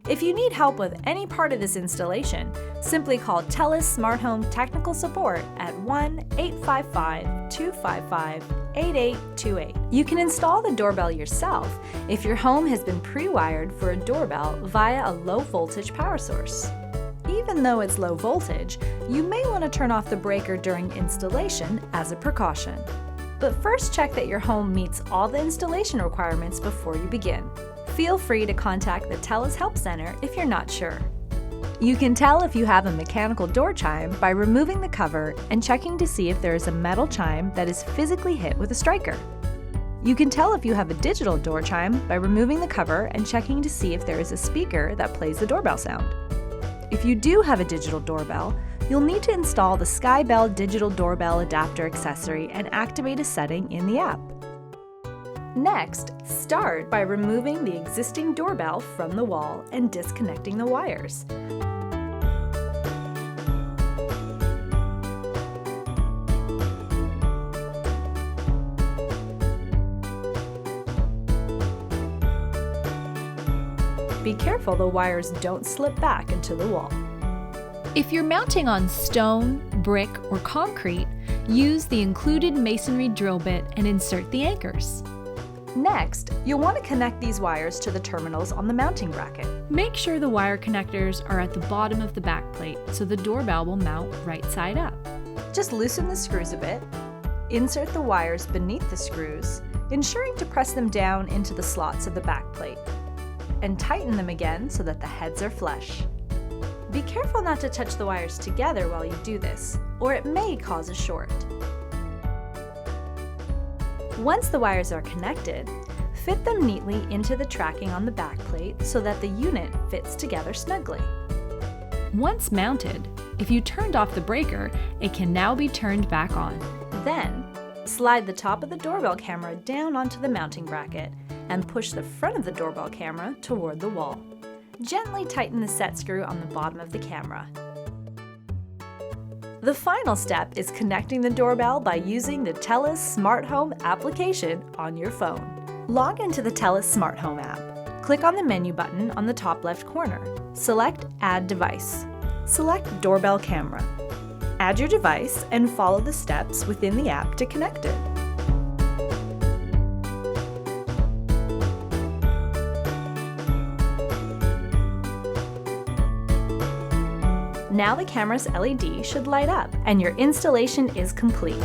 If you need help with any part of this installation, simply call TELUS Smart Home Technical Support at 1-855-255-8828. You can install the doorbell yourself if your home has been pre-wired for a doorbell via a low-voltage power source. Even though it's low voltage, you may want to turn off the breaker during installation as a precaution. But first check that your home meets all the installation requirements before you begin. Feel free to contact the TELUS Help Center if you're not sure. You can tell if you have a mechanical door chime by removing the cover and checking to see if there is a metal chime that is physically hit with a striker. You can tell if you have a digital door chime by removing the cover and checking to see if there is a speaker that plays the doorbell sound. If you do have a digital doorbell, you'll need to install the SkyBell digital doorbell adapter accessory and activate a setting in the app. Next, start by removing the existing doorbell from the wall and disconnecting the wires. Be careful the wires don't slip back into the wall. If you're mounting on stone, brick, or concrete, use the included masonry drill bit and insert the anchors. Next, you'll want to connect these wires to the terminals on the mounting bracket. Make sure the wire connectors are at the bottom of the backplate so the doorbell will mount right side up. Just loosen the screws a bit, insert the wires beneath the screws, ensuring to press them down into the slots of the backplate, and tighten them again so that the heads are flush. Be careful not to touch the wires together while you do this, or it may cause a short. Once the wires are connected, fit them neatly into the tracking on the backplate so that the unit fits together snugly. Once mounted, if you turned off the breaker, it can now be turned back on. Then, slide the top of the doorbell camera down onto the mounting bracket and push the front of the doorbell camera toward the wall. Gently tighten the set screw on the bottom of the camera. The final step is connecting the doorbell by using the TELUS Smart Home application on your phone. Log into the TELUS Smart Home app. Click on the menu button on the top left corner. Select Add Device. Select Doorbell Camera. Add your device and follow the steps within the app to connect it. Now the camera's LED should light up and your installation is complete.